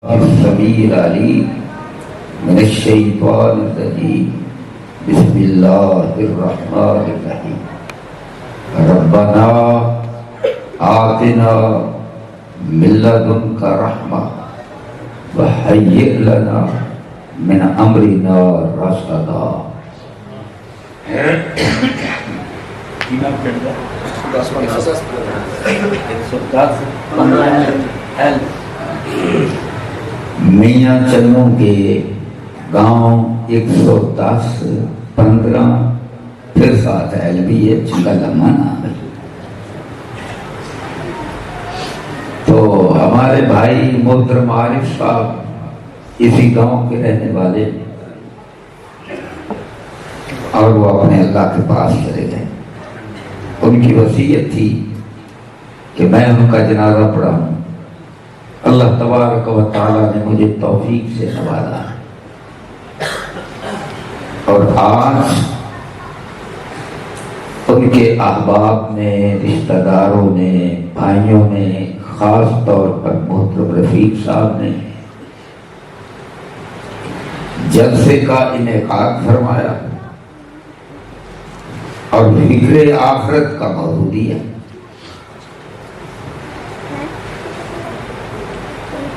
السميع العليم من الشيطان الرجيم بسم الله الرحمن الرحيم ربنا آتنا من لدنك رحمة وهيئ لنا من أمرنا رشدا. میاں چنوں کے گاؤں 110 15 پھر ساتھ ایل بھی ہے چنگا لمحہ نام ہے. تو ہمارے بھائی محترم عارف صاحب اسی گاؤں کے رہنے والے اور وہ اپنے اللہ کے پاس چلے گئے. ان کی وصیت تھی کہ میں ان کا جنازہ پڑھاؤں. اللہ تبارک و تعالیٰ نے مجھے توفیق سے نوازا اور آج ان کے احباب نے، رشتہ داروں نے، بھائیوں نے، خاص طور پر محترم رفیق صاحب نے جلسے کا انعقاد فرمایا اور فکر آخرت کا موضوع دیا.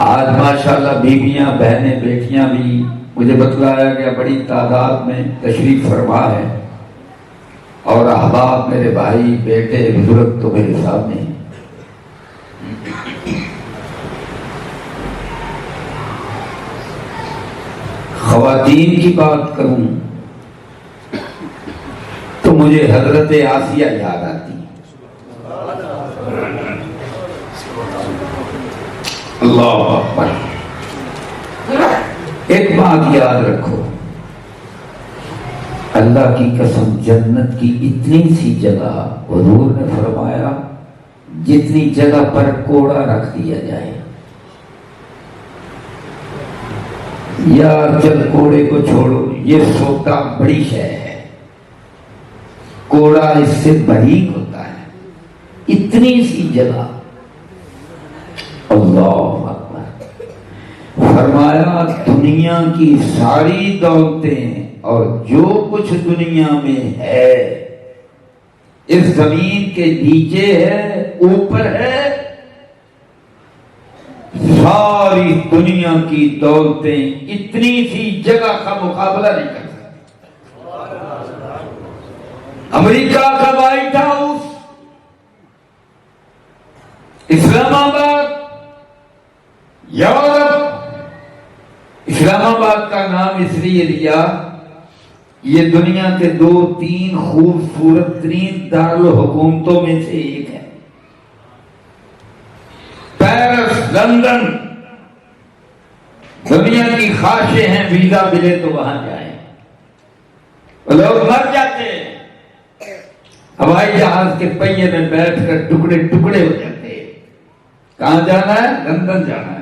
آج ماشاءاللہ بیویاں، بہنیں، بیٹیاں بھی مجھے بتلایا گیا بڑی تعداد میں تشریف فرما ہے اور احباب میرے بھائی، بیٹے، بزرگ تو میرے سامنے ہیں. خواتین کی بات کروں تو مجھے حضرت آسیہ یاد آتی. اللہ اکبر. ایک بات یاد رکھو، اللہ کی قسم جنت کی اتنی سی جگہ حضور نے فرمایا جتنی جگہ پر کوڑا رکھ دیا جائے. یار چل کوڑے کو چھوڑو، یہ سوتا بڑی شے ہے، کوڑا اس سے باریک ہوتا ہے. اتنی سی جگہ. اللہ اکبر. فرمایا دنیا کی ساری دولتیں اور جو کچھ دنیا میں ہے اس زمین کے نیچے ہے، اوپر ہے، ساری دنیا کی دولتیں اتنی سی جگہ کا مقابلہ نہیں کر سکتی. امریکہ کا وائٹ ہاؤس، اسلام آباد، یورپ. اسلام آباد کا نام اس لیے لیا، یہ دنیا کے 2-3 خوبصورت ترین دارالحکومتوں میں سے ایک ہے. پیرس، لندن، دنیا کی خواہشیں ہیں ویزا ملے تو وہاں جائیں. لوگ مر جاتے ہیں، ہوائی جہاز کے پہیے میں بیٹھ کر ٹکڑے ٹکڑے ہو جاتے ہیں. کہاں جانا ہے؟ لندن جانا ہے.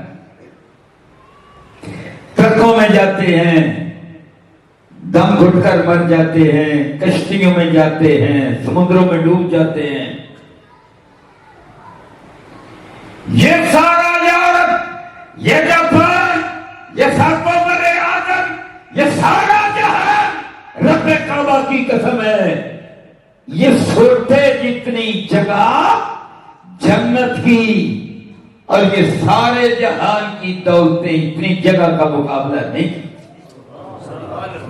ٹرکوں میں جاتے ہیں، دم گھٹ کر مر جاتے ہیں، کشتیوں میں جاتے ہیں، سمندروں میں ڈوب جاتے ہیں. یہ سارا یورپ، یہ جاپان، یہ ساتواں بر-اعظم، یہ سارا جہان رب کعبہ کی قسم ہے یہ سوٹے جتنی جگہ جنت کی اور یہ سارے جہان کی دولتیں اتنی جگہ کا مقابلہ نہیں.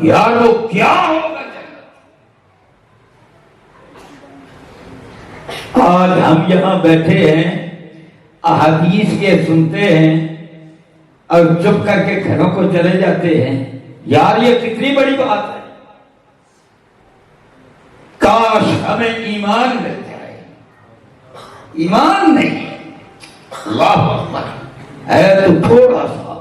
یار وہ کیا ہوگا جنت. آج ہم یہاں بیٹھے ہیں، احادیث کے سنتے ہیں اور چپ کر کے گھروں کو چلے جاتے ہیں. یار یہ کتنی بڑی بات ہے. کاش ہمیں ایمان مل جائے. ایمان نہیں، اللہ اکبر ہے تو تھوڑا سا.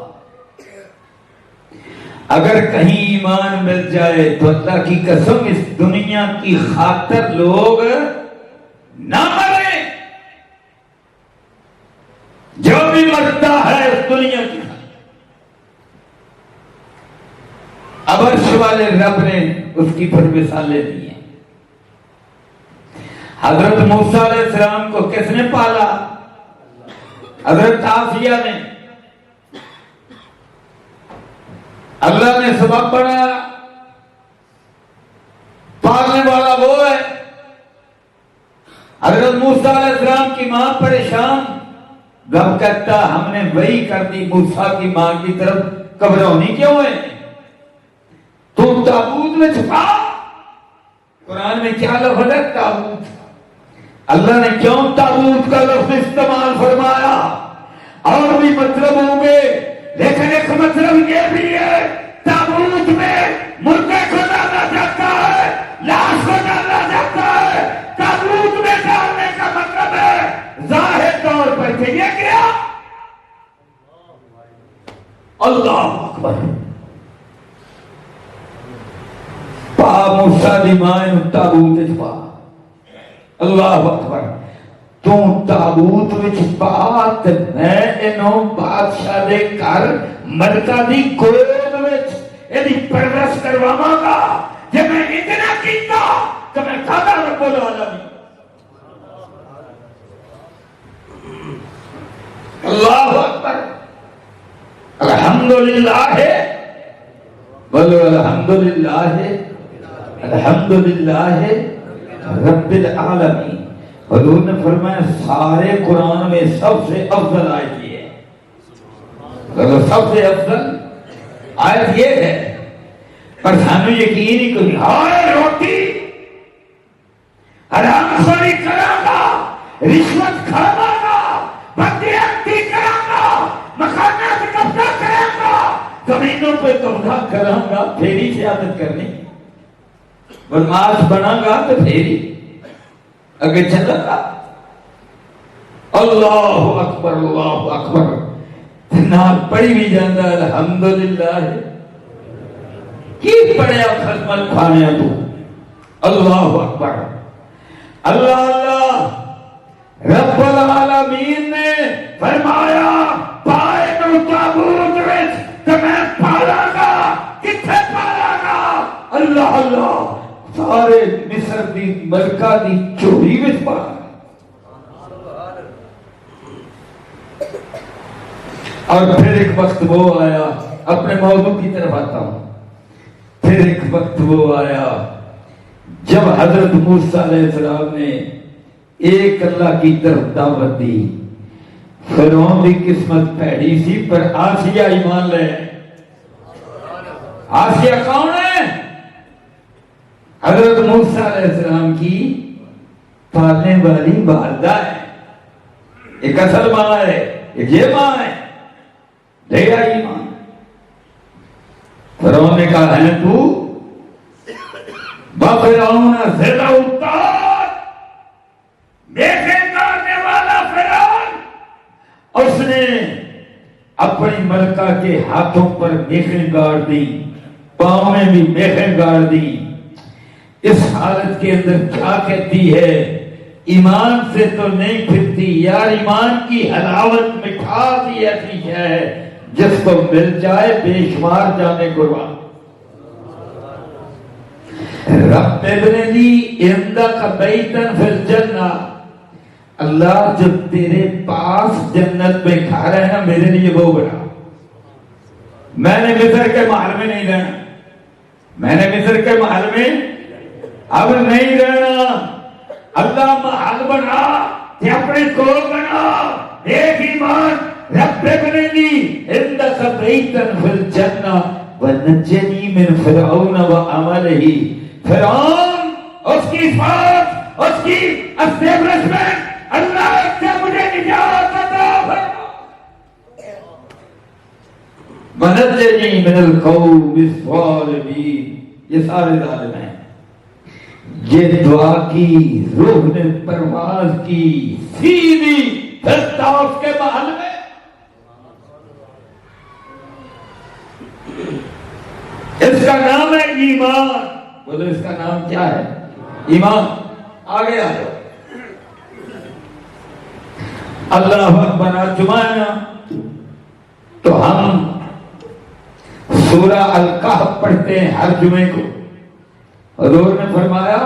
اگر کہیں ایمان مل جائے تو اللہ کی قسم اس دنیا کی خاطر لوگ نہ مرے. جو بھی مرتا ہے اس دنیا کی خاطر. اب عرش والے رب نے اس کی پھر مثالیں دی ہیں. حضرت موسیٰ علیہ السلام کو کس نے پالا؟ حضرت آسیہ نے. اللہ نے سبب بنایا، پالنے والا وہ ہے۔ حضرت موسیٰ علیہ السلام کی ماں پریشان، رب کہتا ہم نے وحی کر دی موسیٰ کی ماں کی طرف، گھبراؤنی کیوں ہے؟ تو تابوت میں چھپا۔ قرآن میں کیا لفظ ہے؟ تابوت۔ اللہ نے کیوں تابوت کا لفظ استعمال فرمایا؟ اور بھی مطلب ہوں گے، لیکن ایک مطلب یہ بھی ہے، تابوت میں مردے کو ڈالا جاتا ہے، لاش کو ڈالا جاتا ہے۔ تابوت میں ڈالنے کا مطلب ہے ظاہر طور پر کہ یہ کیا؟ اللہ اکبر۔ پا موسیٰ دی مائن تابوت چھپا، اللہ اکبر۔ تو تابوت وچ بات میں انہوں بادشاہ دے کر ملکہ دی گود وچ ایدی پرورش کرواواں گا۔ جے میں اتنا کیتا تو میں کھادا رب العالمین۔ اللہ اکبر۔ الحمدللہ، بولو الحمدللہ، الحمدللہ رب العالمین۔ حضور نے فرمایا سارے قرآن میں سب سے افضل آیت یہ ہے، سب سے افضل آیت یہ ہے۔ پر سانو یقین ہی کوئی، ہائے روٹی حرام خوری کراں گا، رشوت کھاواں گا، بدزیاتی کراں گا، مکانات پہ قبضہ کراں گا، زمینوں پہ قبضہ کراں گا، پھیری سے عادت کرنی، بدماش بنا گا تو پھیری اگے چلا گا۔ اللہ اکبر، اللہ اکبر۔ نال پڑھی بھی جاندہ الحمدللہ، کی پڑھیا خدمت کھانے تو اللہ اکبر۔ اللہ اللہ رب العالمین نے فرمایا پائے نو تابوت وچ تے میں پالاں گا، کتھے پالاں گا؟ اللہ اللہ سارے مصر دی ملکہ دی چوری وچ پالاں گا۔ اور پھر ایک وقت وہ آیا، اپنے موضوع کی طرف آتا ہوں، پھر ایک وقت وہ آیا جب حضرت موسیٰ علیہ السلام نے ایک اللہ کی طرف دعوت دی۔ فرعون کی قسمت پیڑی سی، پر آسیہ ایمان لے۔ آسیہ کون ہے؟ حضرت موسیٰ علیہ السلام کی پالنے والی والدہ ہے، ایک اصل ماں ہے، ایک یہ ماں ہے، لے آئی ایمان۔ فرعون نے کہا ہے تو فرعون زیادہ اتار، میخیں گاڑنے والا فرعون، اس نے اپنی ملکہ کے ہاتھوں پر میخیں گاڑ دی، پاؤں میں بھی میخیں گاڑ دی۔ اس حالت کے اندر کیا کہتی ہے؟ ایمان سے تو نہیں پھرتی یار، ایمان کی حلاوت مٹھاس ہی ایسی ہے جس کو مل جائے بے شمار جانے قربان۔ رب ابن لی عندک بیتن فی الجنہ، اللہ جب تیرے پاس جنت میں کھا رہے ہیں نا، میرے لیے وہ بنا۔ میں نے مصر کے محل میں نہیں رہنا، میں نے مصر کے محل میں اب نہیں رہنا۔ اللہ محل بنا کہ اپنے کو بنا، ایک ایمان رب ابن لی عندک بیتن فی الجنہ ونجنی من فرعون وعملہ۔ فرعون، اس کی فوج، اس کی اسٹیبلشمنٹ، اللہ سے مجھے نجات عطا فرما، ونجنی من القوم الظالمین۔ یہ سارے ظالم ہیں۔ یہ دعا کی، روح نے پرواز کی، سیدھی فردوس کے محل میں۔ اس کا نام ہے ایمان۔ بولو اس کا نام کیا ہے؟ ایمان۔ آگے آ جاؤ۔ اللہ اکبر۔ جمعہ تو ہم سورہ الکہف پڑھتے ہیں ہر جمعے کو۔ حضور نے فرمایا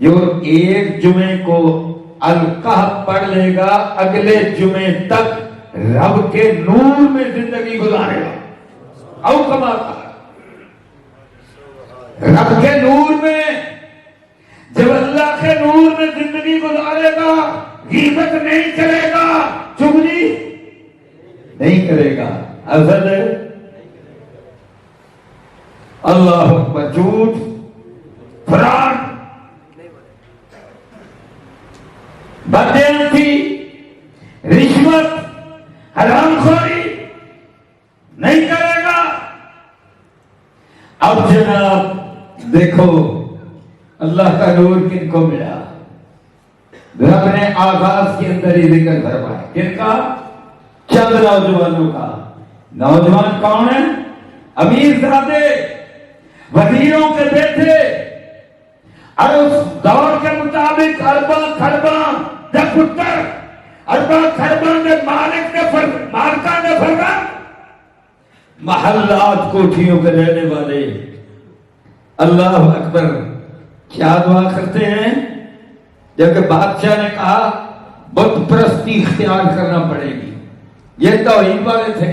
جو ایک جمعے کو الکہف پڑھ لے گا، اگلے جمعے تک رب کے نور میں زندگی گزارے گا۔ او کما کہا۔ رب کے نور میں جب اللہ کے نور میں زندگی گزارے گا، غیبت نہیں کرے گا، چغلی نہیں کرے گا، ازل اللہ اکبر، جھوٹ، فراڈ، بددیانتی، رشوت، حرام خوری نہیں کرے گا۔ اب جناب دیکھو اللہ کا نور کن کو ملا؟ رب نے آغاز کے اندر ہی ذکر فرمایا، کن کا؟ چند نوجوانوں کا۔ نوجوان کون ہیں؟ امیر زادے، وزیروں کے بیٹے، اور اس دور کے مطابق ارباں خرباں دے پتر، ارباں خرباں دے مالک دے مالکاں دے فرزند، محلات کوٹھیوں کے رہنے والے۔ اللہ اکبر، کیا دعا کرتے ہیں؟ جبکہ بادشاہ نے کہا بت پرستی اختیار کرنا پڑے گی، یہ توحید والے تھے۔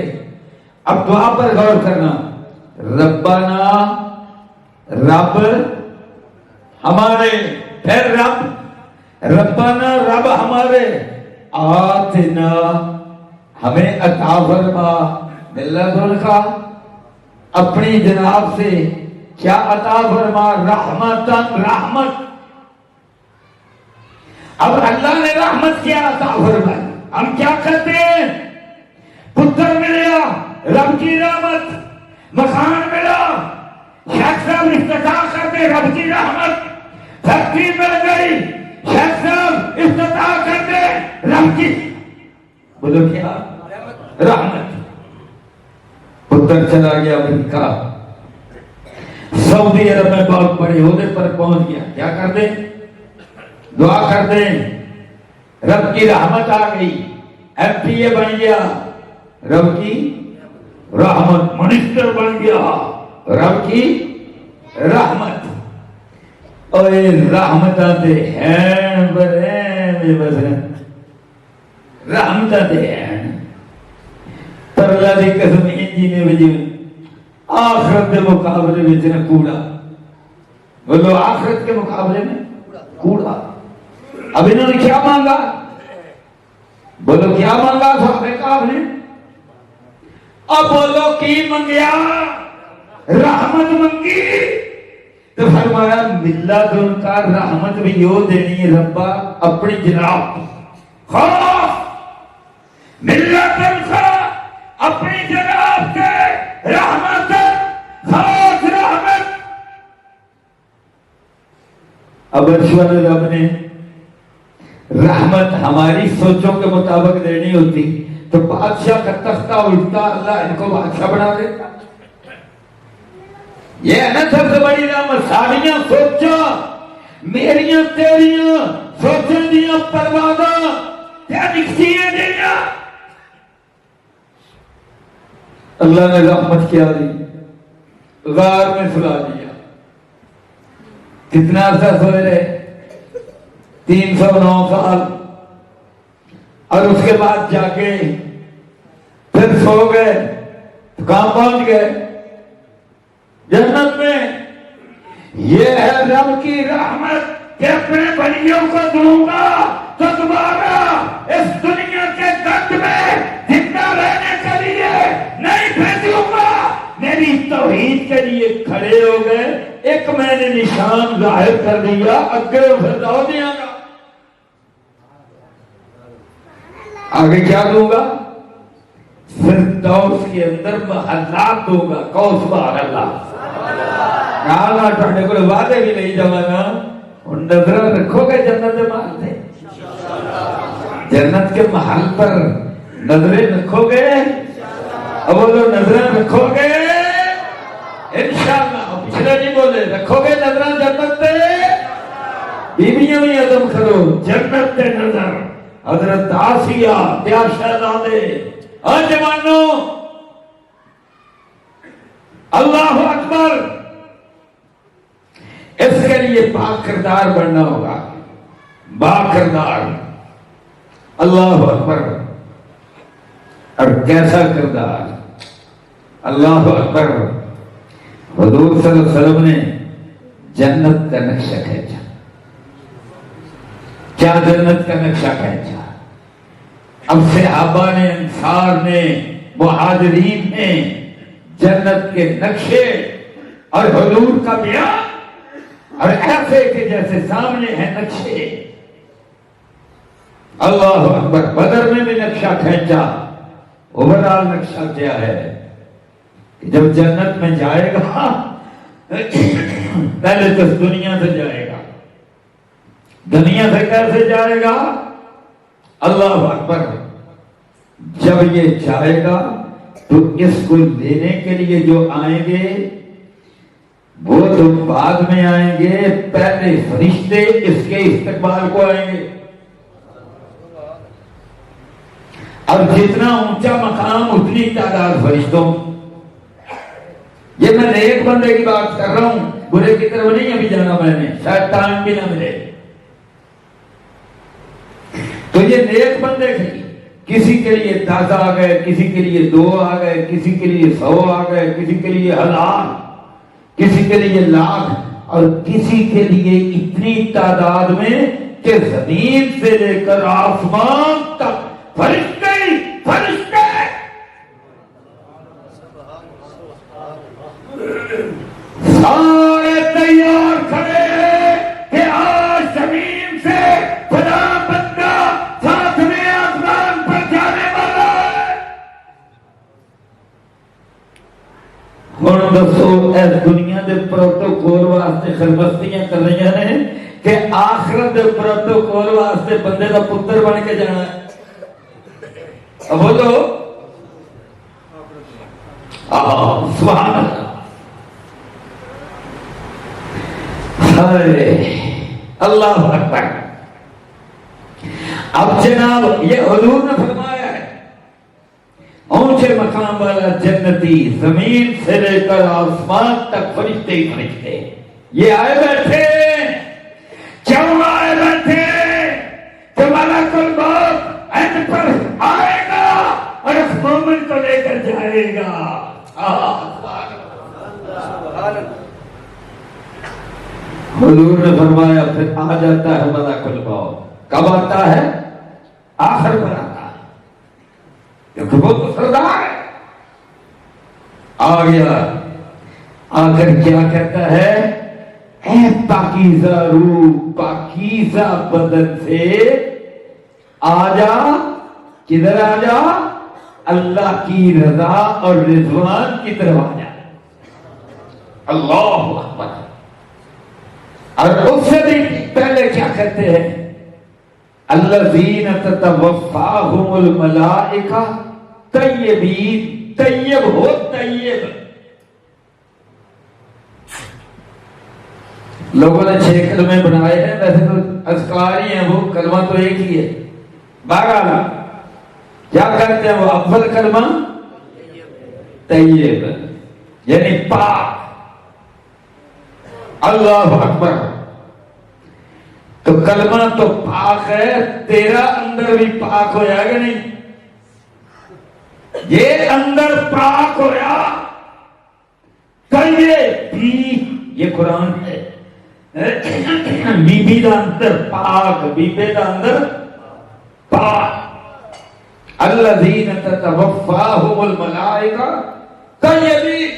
اب دعا پر غور کرنا، ربنا، رب ہمارے، پھر رب، ربنا رب ہمارے، آتنا ہمیں عطا فرما، ملت کا اپنی جناب سے کیا عطا فرما؟ رحمتن، رحمت۔ اب اللہ نے رحمت کیا عطا فرمائی، ہم کیا کرتے ہیں؟ پتر ملیا، رب کی رحمت، مکان ملا، شیخ صاحب افتتاح کرتے، رب کی رحمت، فیکٹری مل گئی، شیخ صاحب افتتاح کرتے، رب کی، بولو کیا؟ رحمت۔ پتر چلا گیا امریکہ، سعودی عرب میں بہت بڑے عہدے پر پہنچ گیا، کیا کر دیں؟ دعا کر دیں، رب کی رحمت آ گئی، ایم پی اے بن گیا، رب کی رحمت، منسٹر بن گیا، رب کی رحمت۔ اور رحمتاں دے ہیں برے میں بسن، رحمتاں دے ہیں پر اللہ دی قسم انجی نے وجہ آخرت کے مقابلے میں جنہ کوڑا، بولو آخرت کے مقابلے میں کوڑا۔ اب انہوں نے کیا مانگا؟ بولو کیا مانگا صحابہ کرام نے؟ اب بولو کی منگیا؟ رحمت منگی تو فرمایا ملت ان کا رحمت بھی یوں دینی ہے ربا اپنی جناب، خوف ملت ان کا اپنی جناب کے رحمت، خاص رحمت۔ اب ارشد رب نے رحمت ہماری سوچوں کے مطابق دینی ہوتی تو بادشاہ کا تختہ الٹا اللہ ان کو بادشاہ بنا دیتا۔ یہ ہے نا سب سے بڑی رحمت، ساریاں سوچاں میریاں تیریاں سوچیں دیاں پروازاں کیا دکھتیاں دیاں، اللہ نے رحمت کیا دی، غار میں سلا دیا۔ کتنا عرصہ سوئے رہے؟ 309 سال، اور اس کے بعد جا کے پھر سو گئے تو کہاں پہنچ گئے؟ جنت میں۔ یہ ہے رب کی رحمت کہ اپنے بلیوں کو دوں گا تو دوبارہ اس دنیا کے گند میں زندہ رہنے کے لیے نہیں بھیجوں گا۔ میری توحید کے لیے کھڑے ہو گئے، ایک میں نے نشان ظاہر کر دیا، اگے فردوس دیا گا، آگے کیا دوں گا؟ فردوس کے اندر محلات دوں گا۔ کون سبحان اللہ، کہاں ٹھنڈے کو وعدے بھی نہیں جوانا، نظر رکھو گے جنت محل سے، جنت کے محل پر نظریں رکھو گے، اب وہ لوگ نظریں رکھو گے انشاءاللہ، پچھلے نہیں بولے رکھو گے نظریں جنت تے، بیویاں بھی عزم کرو جنت تے نظر۔ حضرت آسیہ پیار شہزادے، اور جوانوں اللہ اکبر، اس کے لیے پاک کردار بننا ہوگا، با کردار، اللہ اکبر۔ اور کیسا کردار؟ اللہ اکبر. حضور صلی اللہ علیہ وسلم نے جنت کا نقشہ کھینچا. کیا جنت کا نقشہ کھینچا؟ اب صحابہ نے، انصار نے، مہاجرین نے جنت کے نقشے اور حضور کا بیان، اور ایسے کہ جیسے سامنے ہیں نقشے. اللہ اکبر. بدر میں بھی نقشہ کھینچا. اوورال نقشہ کیا ہے کہ جب جنت میں جائے گا پہلے تو دنیا سے جائے گا. دنیا سے کیسے جائے گا؟ اللہ اکبر. جب یہ جائے گا تو اس کو لینے کے لیے جو آئیں گے وہ تو بعد میں آئیں گے، پہلے فرشتے اس کے استقبال کو آئیں گے. اور جتنا اونچا مقام اتنی تعداد فرشتوں. یہ میں نیک بندے کی بات کر رہا ہوں، برے کی طرف نہیں ابھی جانا میں نے، شاید ٹائم بھی نہ ملے. تو یہ نیک بندے تھے. کسی کے لیے 10 آ گئے، کسی کے لیے 2 آ گئے، کسی کے لیے 100 آ گئے، کسی کے لیے 1000، کسی کے لیے 1,00,000، اور کسی کے لیے اتنی تعداد میں کہ زمین سے لے کر آسمان تک فرشتے فرشتے. سارے تیار کھڑے کہ آج زمین سے خدا بندہ ساتویں آسمان پر جانے والا ہے. ہن دسو اس دنیا دے پروٹوکول واسطے خربستیاں کر رہی ہیں کہ آخرت دے پروٹوکول واسطے بندے دا پتر بن کے جانا ہے. اب بولو سبحان اللہ. اللہ اکبر. اب جناب یہ حضور نے فرمایا ہے اونچے مقام والا جنتی زمین سے لے کر آسمان تک فرشتے ہی فرشتے. یہ آئے بیٹھے کیوں آئے بیٹھے؟ تمہارا قلب ان پر آئے گا اور اس مومن کو لے کر جائے گا. حضور نے فرمایا پھر آ جاتا ہے ملک الموت. کب آتا ہے؟ آخر پر آتا ہے، کیونکہ وہ تو سردار ہے. آ گیا، آ کر کیا کہتا ہے؟ اے پاکیزہ روح، پاکیزہ بدن سے آ جا. کدھر آ جا؟ اللہ کی رضا اور رضوان کی طرف آ جا. اللہ اکبر. اور اس سے بھی پہلے کیا کہتے ہیں؟ الذین تتوفاہم الملائکہ طیبین. طیب ہو طیب. لوگوں نے 6 کلمے بنائے ہیں، ویسے تو اذکار ہی ہیں، وہ کلمہ تو ایک ہی ہے. بہرحال کیا کہتے ہیں وہ؟ اول کلمہ طیب یعنی پاک. اللہ اکبر. تو کلمہ تو پاک ہے، تیرا اندر بھی پاک ہو جائے گا. نہیں، یہ اندر پاک ہویا طیب بھی. یہ قرآن ہے. بی بی دا اندر پاک، بی بی دا اندر پاک. الذین تتوفاہم الملائکہ طیبین.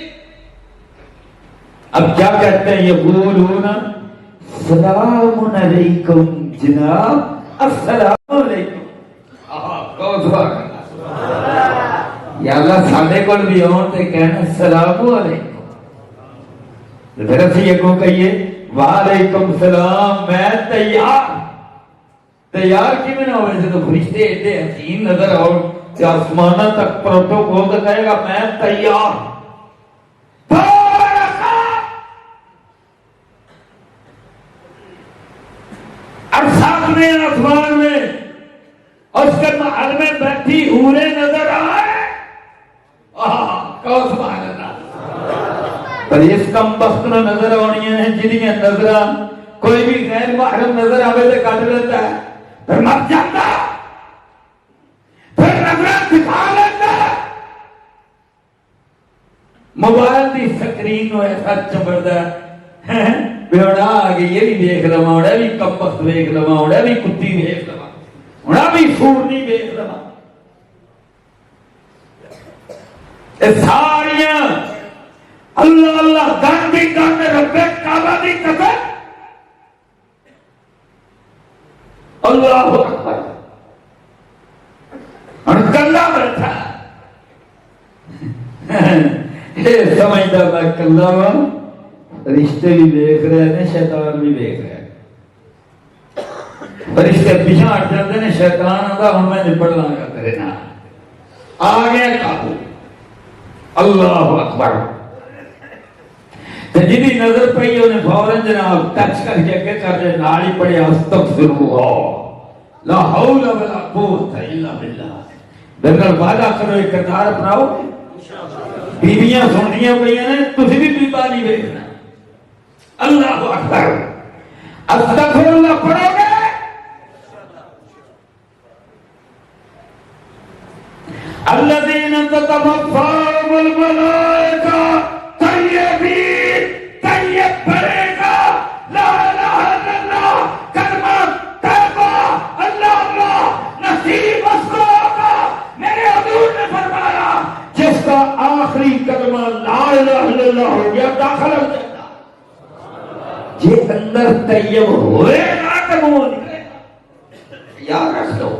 اب کیا کہتے ہیں؟ یقولون سلام علیکم جناب، السلام علیکم. یا اللہ ساڈے کول بھی آن تے کہنا السلام علیکم. پھر اسی اگوں کہیے وعلیکم السلام. میں تیار. تیار کی میں نہ ہوئے سے تو فرشتے ایڈے حسین نظر آؤ کہ آسمانہ تک پروٹوکول تو کہے گا میں تیار. اور ساتھ میں آسمان میں اور اس کے محل میں بیٹھی حوریں نظر آئے. سبحان اللہ. پر اس کم بخت نہ نظر آنی ہیں جنہیں نظر کوئی بھی غیر محرم نظر آوے تو کٹ لیتا ہے، پھر مر جاتا، پھر نظر دکھا لیتا. موبائل کی سکرین ایسا چمڑتا ہے بڑا آ گئی یہ بھی دیکھ لوا ہونا بھی کمبخت دیکھ لوا ہونا بھی کتی دیکھ لوا ہونا بھی سورنی دیکھ لوا ساریاں اللہ اللہ گن بھی گن رب کعبہ دی قسم اللہ اکبر اور کلا بیٹھا یہ سمجھتا میں کلا ہوں رشتے بھی دیکھ رہے ہیں شیطان بھی دیکھ رہے ہیں فرشتے پیچھے ہٹ جاتے ہیں شیطان آتا ہوں میں نپڑ لاں گا تیرے نام آ گیا قابو اللہ اکبر جدی نظر پئی انہیں فوراً جناب ٹچ کر کے اگے کر دے نالی پڑے استغفراللہ لا حول ولا قوت الا باللہ بہرحال وعدہ کرو ایک کردار اپناؤ بیویاں سننیاں پڑیاں نے تسی بھی بیبا نہیں دیکھنا اللہ اکبر استغفراللہ پڑھو گے الذین تتوفاهم الملائکہ طیبین طیب پڑھے گا لا الہ الا اللہ کلمہ طیبہ اللہ اللہ نصیب اس کو ہوگا میرے حضور نے فرمایا جس کا آخری کلمہ لا الہ الا اللہ ہو گیا داخل ہو جاتا یہ اندر طیب ہوئے گا تو وہ نکلے گا یاد رکھ لو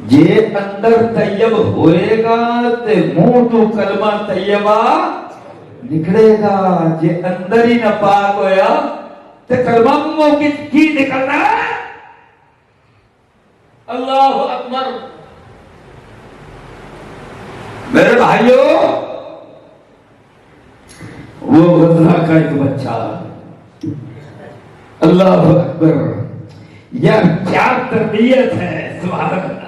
یہ اندر طیب ہوئے گا تے منہ تو کلمہ طیبہ نکلے گا یہ اندر ہی ناپاک ہویا تے کلمہ منہ کی نکلنا ہے اللہ اکبر میرے بھائیو وہ غزہ کا ایک بچہ اللہ اکبر یار کیا تربیت ہے سبحان اللہ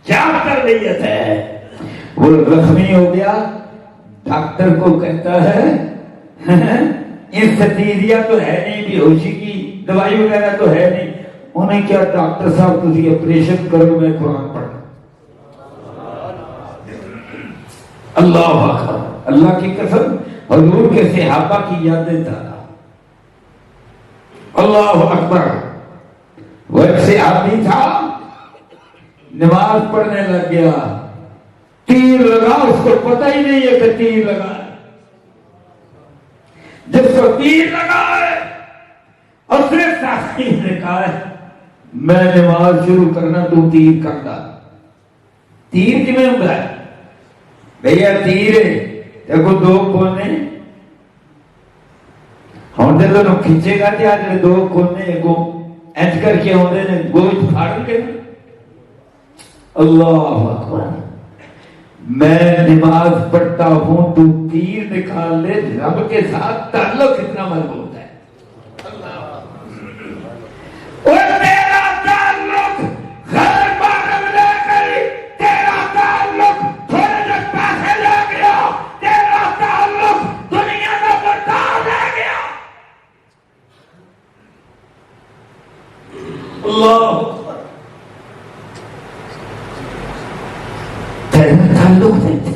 کیا تربیت ہے وہ زخمی ہو گیا ڈاکٹر کو کہتا ہے انستھیزیا تو ہے نہیں بے ہوشی کی دوائی وغیرہ تو ہے نہیں انہیں کیا ڈاکٹر صاحب تسی آپریشن کرو میں قرآن پڑھنا اللہ اکبر اللہ کی قسم حضور کے صحابہ کی یادیں تھا اللہ اکبر وہ ایک صحابی تھا نماز پڑھنے لگ گیا تیر لگا اس کو پتہ ہی نہیں ہے کہ تیر لگا ہے جس کو تیر لگا ہے اور صرف ساتھی نے کہا ہے میں نماز شروع کرنا تو تیر کرنا تیر کی میں ہوں گا بھئیہ تیر ہے دیکھو دو کونے ہم دے دونوں کھچے گا تھے آج دو کونے کو اینچ کر کے ہوندے نے گوشت پھاڑ کے اللہ اکبر میں نماز پڑھتا ہوں تو تیر نکال لے رب کے ساتھ تعلق کتنا مضبوط ہے اور تیرا تعلق غیر محرم لے گئی تیرا تعلق تھوڑے جب پیسے لے گیا تیرا تعلق دنیا کا برتاؤ لے گیا اللہ تعلق دیتے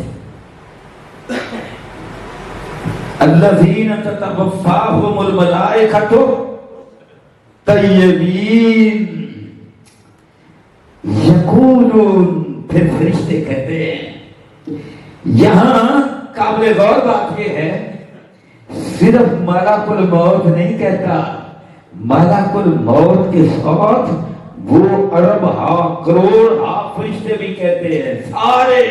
الذین تتوفاهم الملائکۃ طیبین یقولون پھر فرشتے کہتے ہیں یہاں قابل غور بات یہ ہے صرف ملک الموت نہیں کہتا ملک الموت کے ساتھ وہ ارب کروڑ فرشتے بھی کہتے ہیں سارے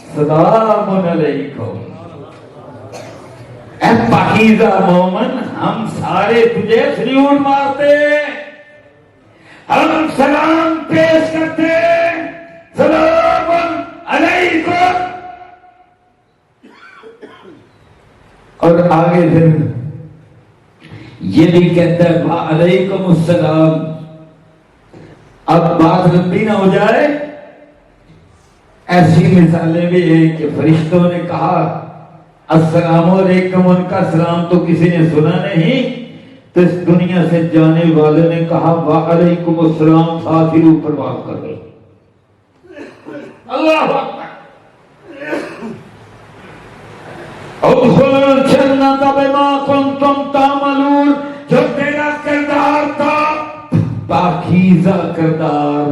سلام علیکم اے پاکیزہ مومن ہم سارے تجھے سلیوٹ مارتے ہم سلام پیش کرتے سلام علیکم اور آگے پھر یہ بھی کہتا ہے وعلیکم السلام اب بات لمبی نہ ہو جائے ایسی مثالیں بھی ہیں کہ فرشتوں نے کہا السلام علیکم ان کا سلام تو کسی نے سنا نہیں تو اس دنیا سے جانے والے نے کہا وعلیکم السلام ساتھ ہی اوپر بات کر دو اللہ اکبر ادخلوا الجنۃ بما کنتم تعملون، جو تیرا کردار تھا پاکیزہ کردار،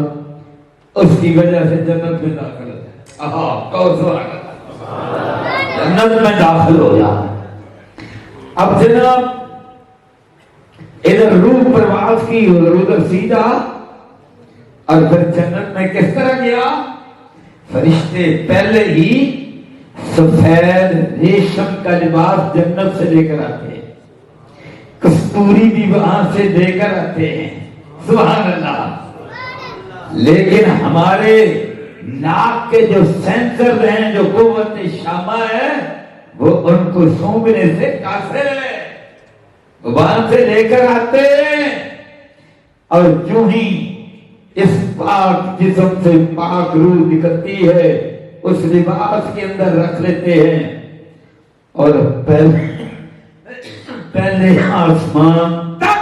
اس کی وجہ سے جنت میں داخل ہے۔ جنت میں داخل ہو جا۔ اب جناب ادھر روح پرواز کی اور ادھر سیدھا، اور پھر جنت میں کس طرح گیا؟ فرشتے پہلے ہی سفید ریشم کا لباس جنت سے لے کر آتے ہیں، کستوری بھی وہاں سے دے کر آتے ہیں، سبحان اللہ۔ لیکن ہمارے ناک کے جو سینسر ہیں، جو قوت شامہ ہے، وہ ان کو سونگنے سے قاصر ہے، وہاں سے لے کر آتے ہیں، اور جو ہی اس پاک جسم سے پاک روح نکلتی ہے اس لباس کے اندر رکھ لیتے ہیں، اور پہلے آسمان تک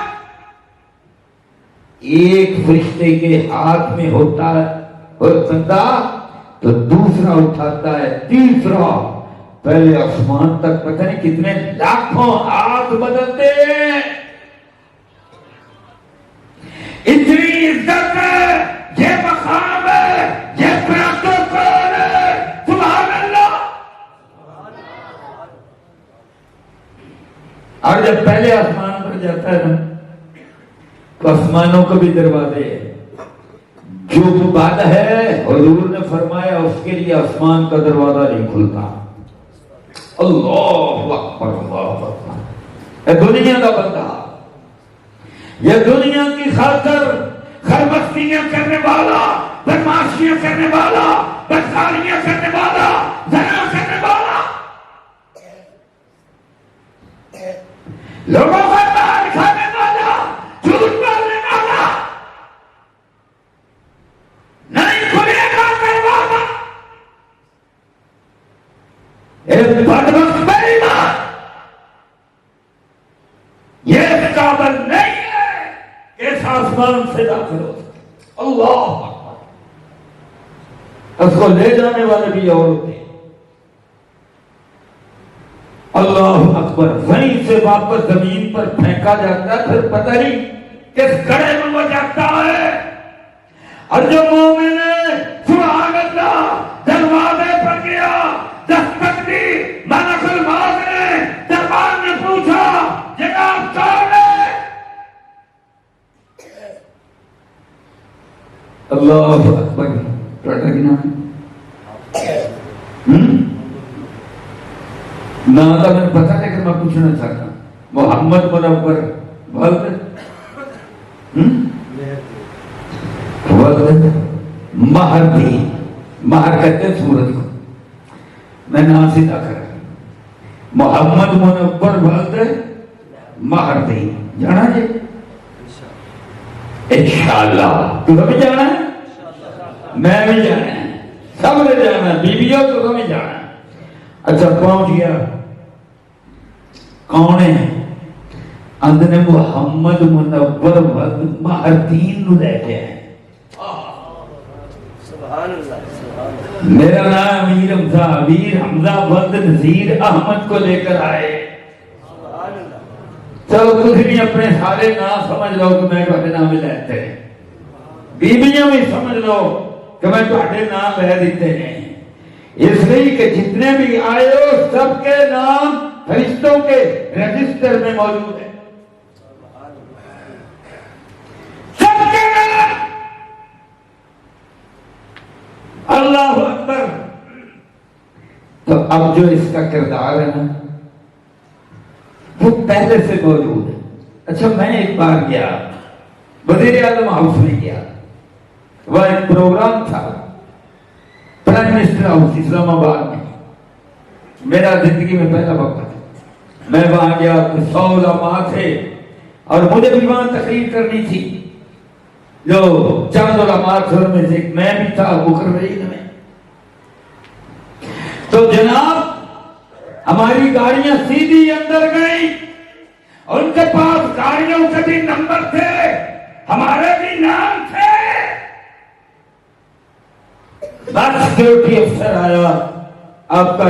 ایک فرشتے کے ہاتھ میں ہوتا ہے اور بندہ، تو دوسرا اٹھاتا ہے، تیسرا، پہلے آسمان تک پتہ نہیں کتنے لاکھوں ہاتھ بدلتے ہیں۔ اتنی عزت ہے، یہ مقام ہے، یہ پروٹوکول ہے، سبحان اللہ۔ اور جب پہلے آسمان پر جاتا ہے نا، تو آسمانوں کو بھی دروازے ہیں، جو بات ہے حضور نے فرمایا اس کے لیے آسمان کا دروازہ نہیں کھلتا۔ اللہ اکبر، اللہ اکبر۔ یہ دنیا کا بندہ، یہ دنیا کی خاطر خرمستیاں کرنے والا، بدماشیاں کرنے والا، بدکاریاں کرنے والا، زنا کرنے والا، لوگوں کا مال کھانے والا، جھوٹ بولنے والا، نہیں کھلے گا کروانا، ایک بدبخت بے ایمان، یہ قابل نہیں ہے کہ اس آسمان سے داخل ہو سکے۔ اللہ اکبر۔ اس کو لے جانے والے بھی اور ہوتے ہیں۔ اللہ اکبر۔ وہیں سے واپس زمین پر پھینکا جاتا ہے، پھر پتہ نہیں کس گڑھے میں وہ جاتا ہے۔ اور جو مومن ہے سبحان اللہ دروازے پر گیا، دستک دی، ملک الموت نے دربان نے پوچھا جناب کون ہے؟ اللہ اکبر۔ ٹوٹا کی نام نہ تو میں پتا لیکن میں پوچھنا چاہتا ہوں، محمد منور والد مہردی، مہر کہتے ہیں سورج کو، میں نام سیدھا کر محمد منور والد مہردی، جانا جی انشاءاللہ؟ تو بھی جانا ہے، میں بھی جانا ہے، سب نے جانا ہے، بیویوں تو بھی جانا ہے۔ اچھا پہنچ گیا، کون ہے؟ اندر محمد منور والد مہردین نو لے کے آئے۔ میرا نام امیر حمزہ، امیر حمزہ والد نذیر احمد کو لے کر آئے۔ چلو تم بھی اپنے سارے نام سمجھ لو کہ میں تھوڑے نام لیتے ہیں، بیویاں بھی سمجھ لو کہ میں تھوڑے نام لے دیتے ہیں، اس لیے کہ جتنے بھی آئے ہو سب کے نام فرشتوں کے رجسٹر میں موجود ہیں، سب کے نام۔ اللہ اکبر۔ تو اب جو اس کا کردار ہے نا وہ پہلے سے موجود ہے۔ اچھا میں ایک بار گیا، وزیر اعظم ہاؤس میں گیا، وہ ایک پروگرام تھا پرائم منسٹر ہاؤس اسلام آباد میں، میرا زندگی میں پہلا وقت، میں وہاں گیا تو 100 علماء تھے اور مجھے بھی وہاں تقریر کرنی تھی، جو چند علماء تھے ان میں سے میں بھی تھا بکر رعید میں۔ تو جناب ہماری گاڑیاں سیدھی اندر گئی، ان کے پاس گاڑیوں کے بھی نمبر تھے، ہمارے بھی نام تھے۔ بس سیکورٹی افسر آیا، آپ کا